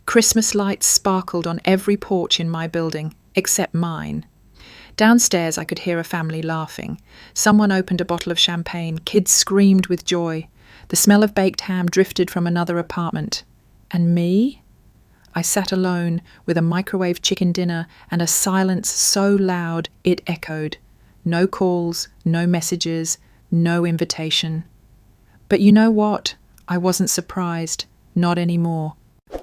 Christmas lights sparkled on every porch in my building, except mine. Downstairs I could hear a family laughing. Someone opened a bottle of champagne. Kids screamed with joy. The smell of baked ham drifted from another apartment. And me? I sat alone with a microwave chicken dinner and a silence so loud it echoed. No calls, no messages, no invitation. But you know what? I wasn't surprised. Not anymore.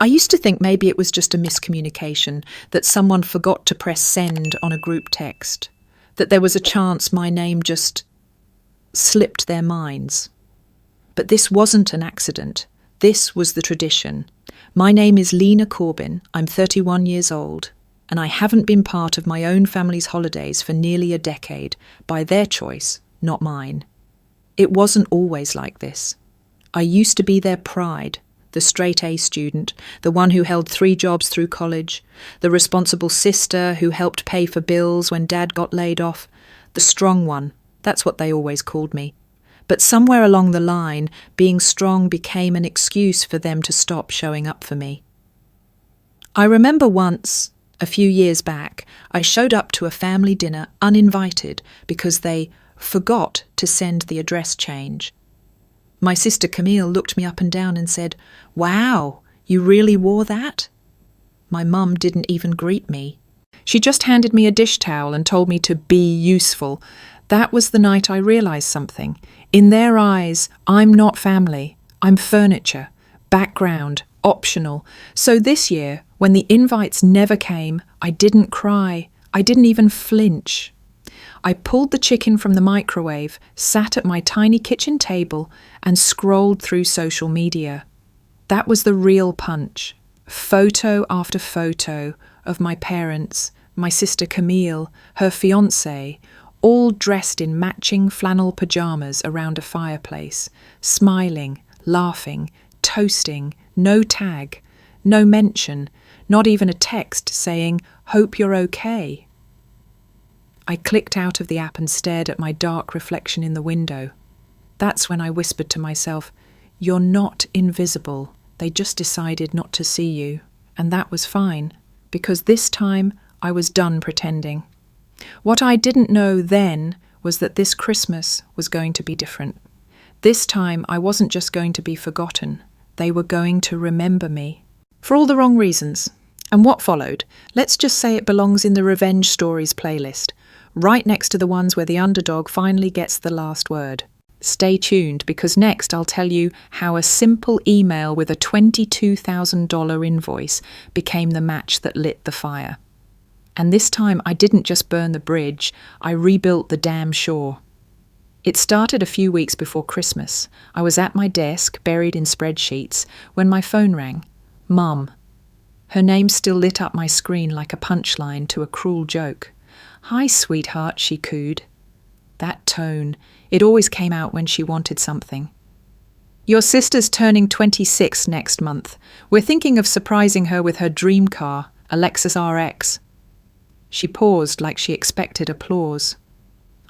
I used to think maybe it was just a miscommunication, that someone forgot to press send on a group text, that there was a chance my name just slipped their minds. But this wasn't an accident. This was the tradition. My name is Lena Corbin. I'm 31 years old, and I haven't been part of my own family's holidays for nearly a decade, by their choice, not mine. It wasn't always like this. I used to be their pride. The straight-A student, the one who held 3 jobs through college, the responsible sister who helped pay for bills when Dad got laid off, the strong one, that's what they always called me. But somewhere along the line, being strong became an excuse for them to stop showing up for me. I remember once, a few years back, I showed up to a family dinner uninvited because they forgot to send the address change. My sister Camille looked me up and down and said, "Wow, you really wore that?" My mum didn't even greet me. She just handed me a dish towel and told me to be useful. That was the night I realised something. In their eyes, I'm not family. I'm furniture, background, optional. So this year, when the invites never came, I didn't cry. I didn't even flinch. I pulled the chicken from the microwave, sat at my tiny kitchen table, and scrolled through social media. That was the real punch. Photo after photo of my parents, my sister Camille, her fiancé, all dressed in matching flannel pajamas around a fireplace, smiling, laughing, toasting, no tag, no mention, not even a text saying, "Hope you're okay." I clicked out of the app and stared at my dark reflection in the window. That's when I whispered to myself, "You're not invisible. They just decided not to see you." And that was fine, because this time I was done pretending. What I didn't know then was that this Christmas was going to be different. This time I wasn't just going to be forgotten. They were going to remember me. For all the wrong reasons. And what followed? Let's just say it belongs in the Revenge Stories playlist, right next to the ones where the underdog finally gets the last word. Stay tuned, because next I'll tell you how a simple email with a $22,000 invoice became the match that lit the fire. And this time I didn't just burn the bridge, I rebuilt the damn shore. It started a few weeks before Christmas. I was at my desk, buried in spreadsheets, when my phone rang. Mum. Her name still lit up my screen like a punchline to a cruel joke. "Hi, sweetheart," she cooed. That tone, it always came out when she wanted something. "Your sister's turning 26 next month. We're thinking of surprising her with her dream car, a Lexus RX. She paused like she expected applause.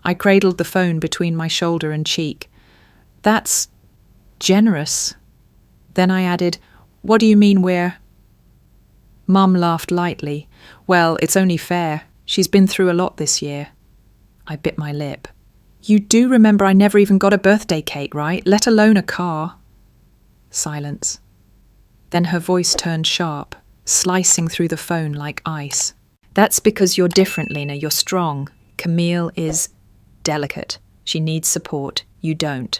I cradled the phone between my shoulder and cheek. "That's generous." Then I added, "What do you mean we're—" Mum laughed lightly. "Well, it's only fair. She's been through a lot this year." I bit my lip. "You do remember I never even got a birthday cake, right? Let alone a car." Silence. Then her voice turned sharp, slicing through the phone like ice. "That's because you're different, Lena. You're strong. Camille is delicate. She needs support. You don't."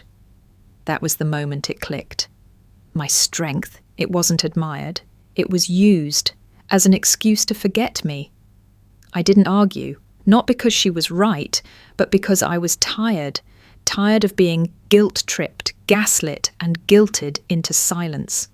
That was the moment it clicked. My strength, it wasn't admired. It was used as an excuse to forget me. I didn't argue, not because she was right, but because I was tired of being guilt-tripped, gaslit, and guilted into silence.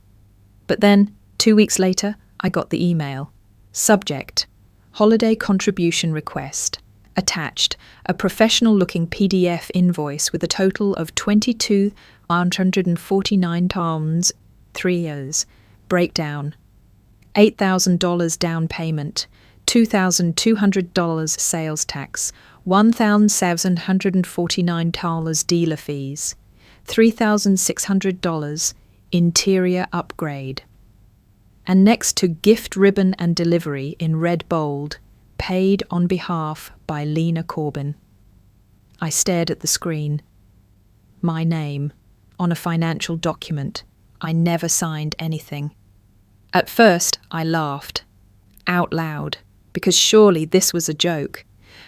But then, 2 weeks later, I got the email. Subject: Holiday contribution request. Attached, a professional-looking PDF invoice with a total of £22,149, 3 years. Breakdown: $8,000 down payment, $2,200 sales tax, $1,749 dealer fees, $3,600 interior upgrade. And next to gift ribbon and delivery in red bold, paid on behalf by Lena Corbin. I stared at the screen. My name, on a financial document. I never signed anything. At first, I laughed, out loud, because surely this was a joke.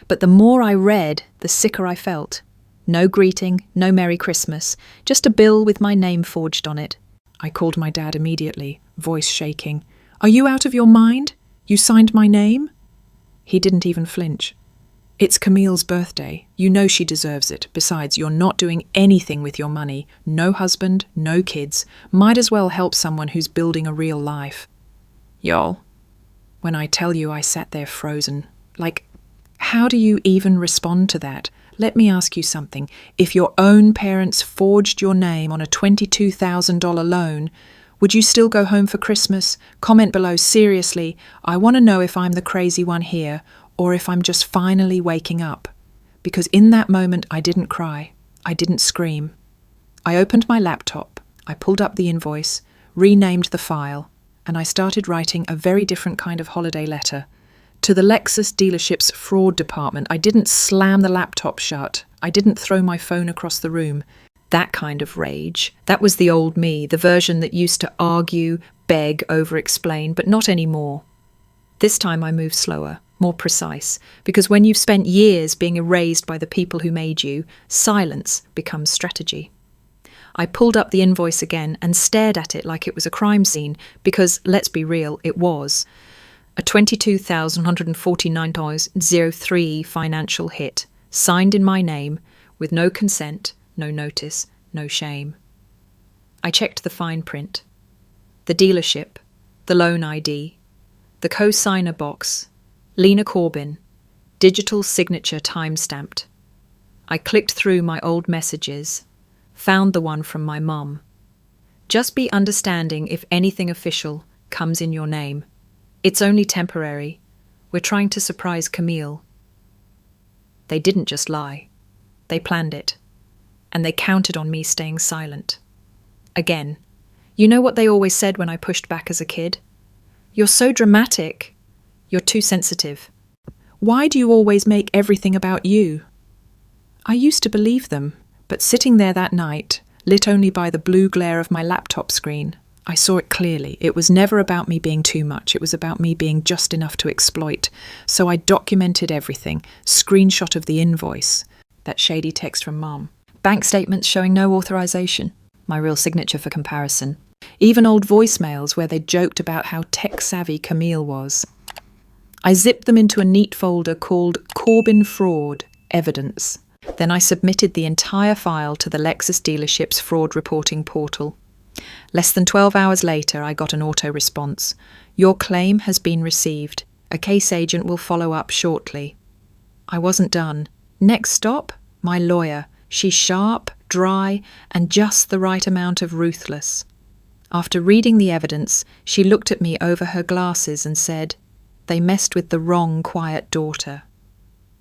But the more I read, the sicker I felt. No greeting, no Merry Christmas, just a bill with my name forged on it. I called my dad immediately, voice shaking. "Are you out of your mind? You signed my name?" He didn't even flinch. "It's Camille's birthday. You know she deserves it. Besides, you're not doing anything with your money. No husband, no kids. Might as well help someone who's building a real life." Y'all, when I tell you I sat there frozen, like, how do you even respond to that? Let me ask you something. If your own parents forged your name on a $22,000 loan, would you still go home for Christmas? Comment below, seriously. I want to know if I'm the crazy one here, or if I'm just finally waking up. Because in that moment, I didn't cry. I didn't scream. I opened my laptop. I pulled up the invoice, renamed the file, and I started writing a very different kind of holiday letter. To the Lexus dealership's fraud department. I didn't slam the laptop shut. I didn't throw my phone across the room. That kind of rage. That was the old me, the version that used to argue, beg, over-explain, but not anymore. This time I moved slower, more precise, because when you've spent years being erased by the people who made you, silence becomes strategy. I pulled up the invoice again and stared at it like it was a crime scene, because, let's be real, it was. A $22,149.03 financial hit, signed in my name, with no consent, no notice, no shame. I checked the fine print. The dealership, the loan ID, the co-signer box, Lena Corbin, digital signature time-stamped. I clicked through my old messages, found the one from my mum. Just be understanding if anything official comes in your name. It's only temporary. We're trying to surprise Camille. They didn't just lie. They planned it. And they counted on me staying silent. Again, you know what they always said when I pushed back as a kid? "You're so dramatic. You're too sensitive. Why do you always make everything about you?" I used to believe them, but sitting there that night, lit only by the blue glare of my laptop screen, I saw it clearly. It was never about me being too much. It was about me being just enough to exploit. So I documented everything. Screenshot of the invoice. That shady text from Mum. Bank statements showing no authorization. My real signature for comparison. Even old voicemails where they joked about how tech-savvy Camille was. I zipped them into a neat folder called Corbin Fraud Evidence. Then I submitted the entire file to the Lexus dealership's fraud reporting portal. Less than 12 hours later, I got an auto response. "Your claim has been received. A case agent will follow up shortly." I wasn't done. Next stop, my lawyer. She's sharp, dry, and just the right amount of ruthless. After reading the evidence, she looked at me over her glasses and said, "They messed with the wrong quiet daughter."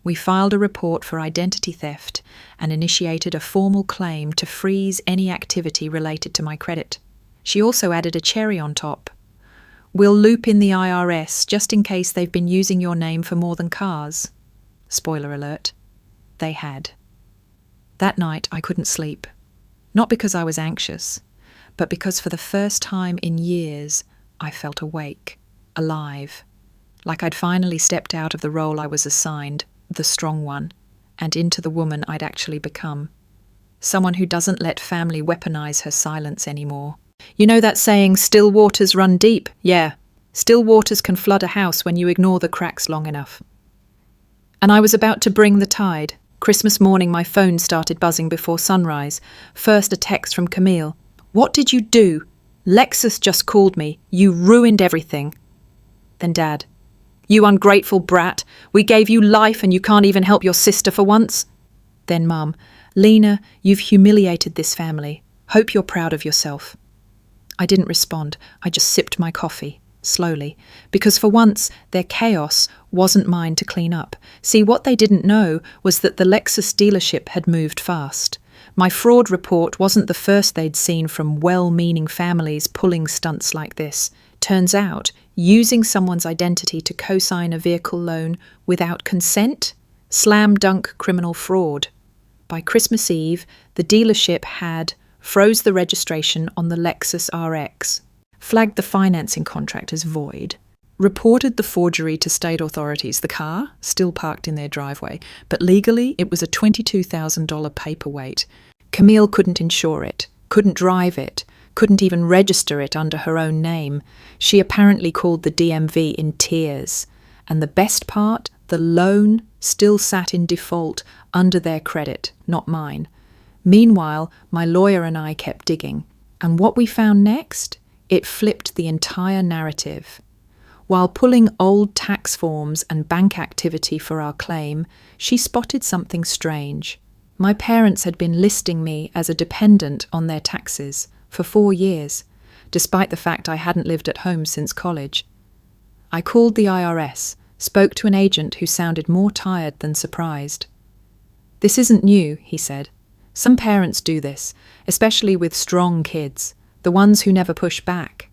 We filed a report for identity theft and initiated a formal claim to freeze any activity related to my credit. She also added a cherry on top. "We'll loop in the IRS just in case they've been using your name for more than cars." Spoiler alert, they had. That night I couldn't sleep. Not because I was anxious, but because for the first time in years I felt awake, alive, like I'd finally stepped out of the role I was assigned, the strong one, and into the woman I'd actually become. Someone who doesn't let family weaponize her silence anymore. You know that saying, still waters run deep? Yeah, still waters can flood a house when you ignore the cracks long enough. And I was about to bring the tide. Christmas morning my phone started buzzing before sunrise. First a text from Camille. "What did you do? Lexus just called me. You ruined everything." Then Dad. "You ungrateful brat. We gave you life and you can't even help your sister for once." Then Mum. "Lena, you've humiliated this family. Hope you're proud of yourself." I didn't respond. I just sipped my coffee, slowly, because for once their chaos wasn't mine to clean up. See, what they didn't know was that the Lexus dealership had moved fast. My fraud report wasn't the first they'd seen from well-meaning families pulling stunts like this. Turns out, using someone's identity to co-sign a vehicle loan without consent? Slam dunk criminal fraud. By Christmas Eve, the dealership had froze the registration on the Lexus RX, flagged the financing contract as void, reported the forgery to state authorities. The car, still parked in their driveway, but legally it was a $22,000 paperweight. Camille couldn't insure it, couldn't drive it, couldn't even register it under her own name. She apparently called the DMV in tears. And the best part, the loan still sat in default under their credit, not mine. Meanwhile, my lawyer and I kept digging. And what we found next? It flipped the entire narrative. While pulling old tax forms and bank activity for our claim, she spotted something strange. My parents had been listing me as a dependent on their taxes for 4 years, despite the fact I hadn't lived at home since college. I called the IRS, spoke to an agent who sounded more tired than surprised. "This isn't new," he said. "Some parents do this, especially with strong kids, the ones who never push back."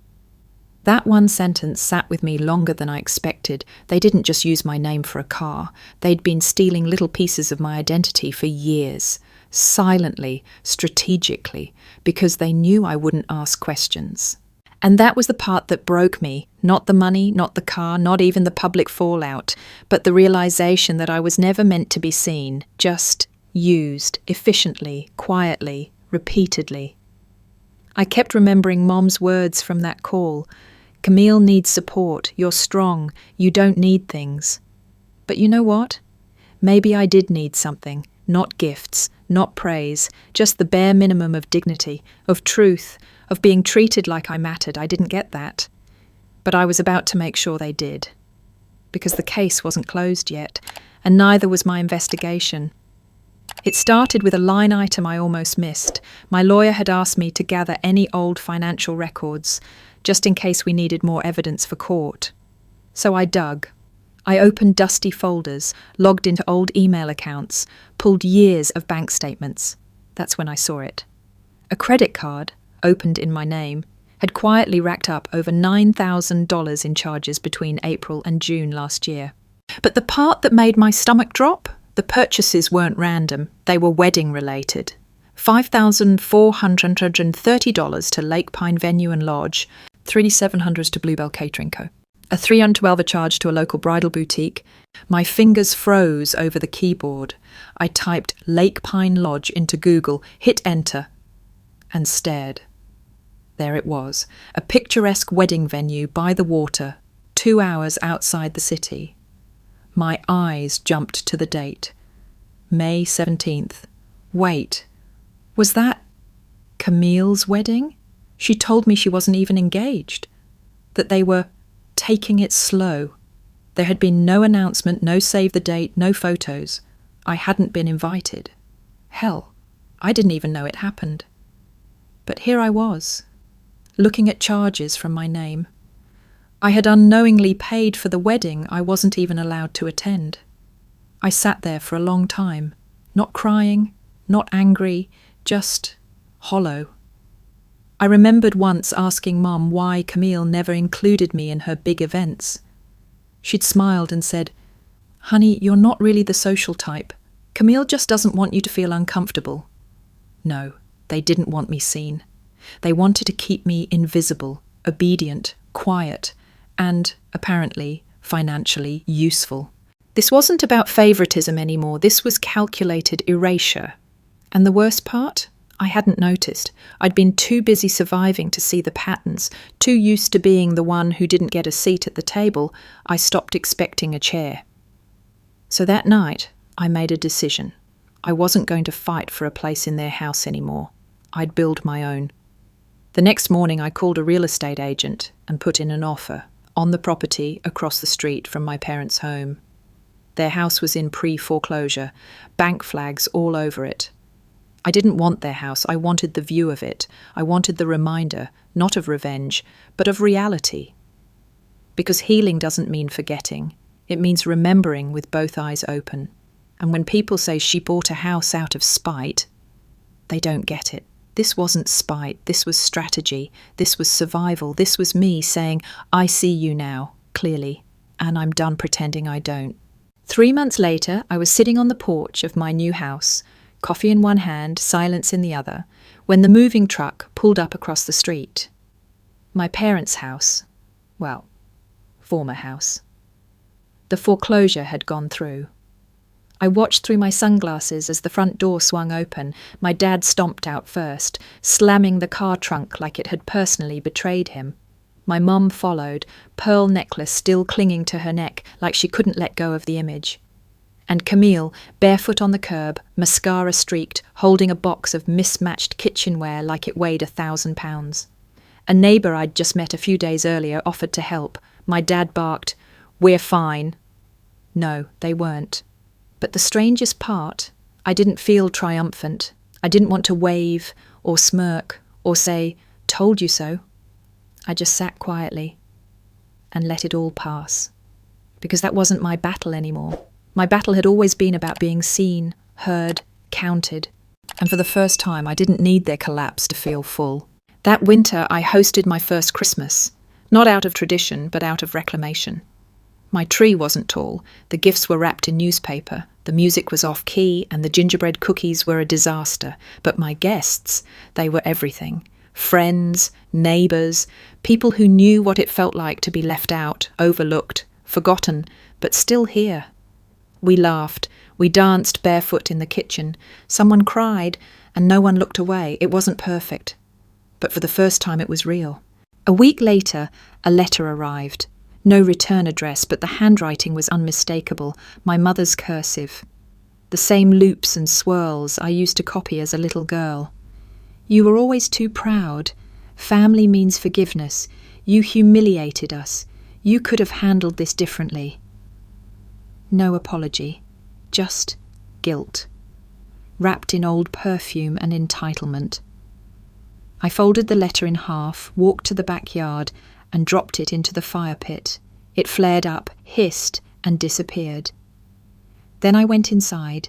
That one sentence sat with me longer than I expected. They didn't just use my name for a car. They'd been stealing little pieces of my identity for years, silently, strategically, because they knew I wouldn't ask questions. And that was the part that broke me. Not the money, not the car, not even the public fallout, but the realization that I was never meant to be seen, just used, efficiently, quietly, repeatedly. I kept remembering Mom's words from that call. "Camille needs support. You're strong. You don't need things." But you know what? Maybe I did need something. Not gifts, not praise, just the bare minimum of dignity, of truth, of being treated like I mattered. I didn't get that. But I was about to make sure they did. Because the case wasn't closed yet, and neither was my investigation. It started with a line item I almost missed. My lawyer had asked me to gather any old financial records, just in case we needed more evidence for court. So I dug. I opened dusty folders, logged into old email accounts, pulled years of bank statements. That's when I saw it. A credit card, opened in my name, had quietly racked up over $9,000 in charges between April and June last year. But the part that made my stomach drop? The purchases weren't random, they were wedding-related. $5,430 to Lake Pine Venue and Lodge, $3,700 to Bluebell Catering Co. A $312 charge to a local bridal boutique. My fingers froze over the keyboard. I typed Lake Pine Lodge into Google, hit enter, and stared. There it was, a picturesque wedding venue by the water, 2 hours outside the city. My eyes jumped to the date. May 17th. Wait, was that Camille's wedding? She told me she wasn't even engaged, that they were taking it slow. There had been no announcement, no save the date, no photos. I hadn't been invited. Hell, I didn't even know it happened. But here I was, looking at charges from my name. I had unknowingly paid for the wedding I wasn't even allowed to attend. I sat there for a long time, not crying, not angry, just hollow. I remembered once asking Mum why Camille never included me in her big events. She'd smiled and said, "Honey, you're not really the social type. Camille just doesn't want you to feel uncomfortable." No, they didn't want me seen. They wanted to keep me invisible, obedient, quiet, and, apparently, financially useful. This wasn't about favoritism anymore, this was calculated erasure. And the worst part? I hadn't noticed. I'd been too busy surviving to see the patterns, too used to being the one who didn't get a seat at the table, I stopped expecting a chair. So that night, I made a decision. I wasn't going to fight for a place in their house anymore. I'd build my own. The next morning, I called a real estate agent and put in an offer on the property across the street from my parents' home. Their house was in pre-foreclosure, bank flags all over it. I didn't want their house, I wanted the view of it. I wanted the reminder, not of revenge, but of reality. Because healing doesn't mean forgetting. It means remembering with both eyes open. And when people say she bought a house out of spite, they don't get it. This wasn't spite, this was strategy, this was survival, this was me saying, I see you now, clearly, and I'm done pretending I don't. 3 months later, I was sitting on the porch of my new house, coffee in one hand, silence in the other, when the moving truck pulled up across the street. My parents' house. Well, former house. The foreclosure had gone through. I watched through my sunglasses as the front door swung open. My dad stomped out first, slamming the car trunk like it had personally betrayed him. My mum followed, pearl necklace still clinging to her neck like she couldn't let go of the image. And Camille, barefoot on the curb, mascara streaked, holding a box of mismatched kitchenware like it weighed 1,000 pounds. A neighbour I'd just met a few days earlier offered to help. My dad barked, "We're fine." No, they weren't. But the strangest part, I didn't feel triumphant. I didn't want to wave or smirk or say, "Told you so." I just sat quietly and let it all pass. Because that wasn't my battle anymore. My battle had always been about being seen, heard, counted. And for the first time, I didn't need their collapse to feel full. That winter, I hosted my first Christmas. Not out of tradition, but out of reclamation. My tree wasn't tall, the gifts were wrapped in newspaper, the music was off-key, and the gingerbread cookies were a disaster. But my guests, they were everything. Friends, neighbours, people who knew what it felt like to be left out, overlooked, forgotten, but still here. We laughed, we danced barefoot in the kitchen. Someone cried, and no one looked away. It wasn't perfect. But for the first time it was real. A week later, a letter arrived. No return address, but the handwriting was unmistakable, my mother's cursive. The same loops and swirls I used to copy as a little girl. "You were always too proud. Family means forgiveness. You humiliated us. You could have handled this differently." No apology, just guilt, wrapped in old perfume and entitlement. I folded the letter in half, walked to the backyard, and dropped it into the fire pit. It flared up, hissed, and disappeared. Then I went inside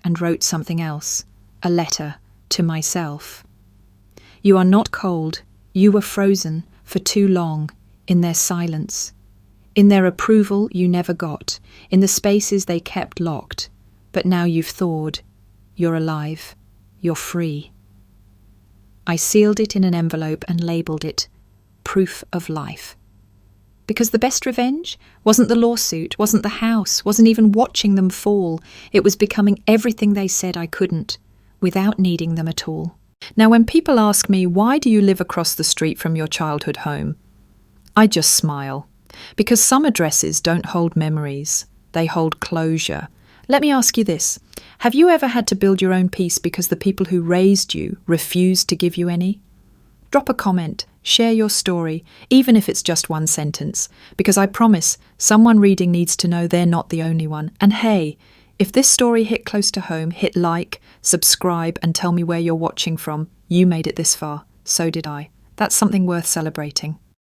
and wrote something else, a letter to myself. "You are not cold. You were frozen for too long, in their silence. In their approval you never got, in the spaces they kept locked. But now you've thawed. You're alive. You're free." I sealed it in an envelope and labelled it Proof of Life. Because the best revenge wasn't the lawsuit, wasn't the house, wasn't even watching them fall. It was becoming everything they said I couldn't, without needing them at all. Now, when people ask me, why do you live across the street from your childhood home? I just smile. Because some addresses don't hold memories. They hold closure. Let me ask you this. Have you ever had to build your own peace because the people who raised you refused to give you any? Drop a comment, share your story, even if it's just one sentence, because I promise someone reading needs to know they're not the only one. And hey, if this story hit close to home, hit like, subscribe, and tell me where you're watching from. You made it this far. So did I. That's something worth celebrating.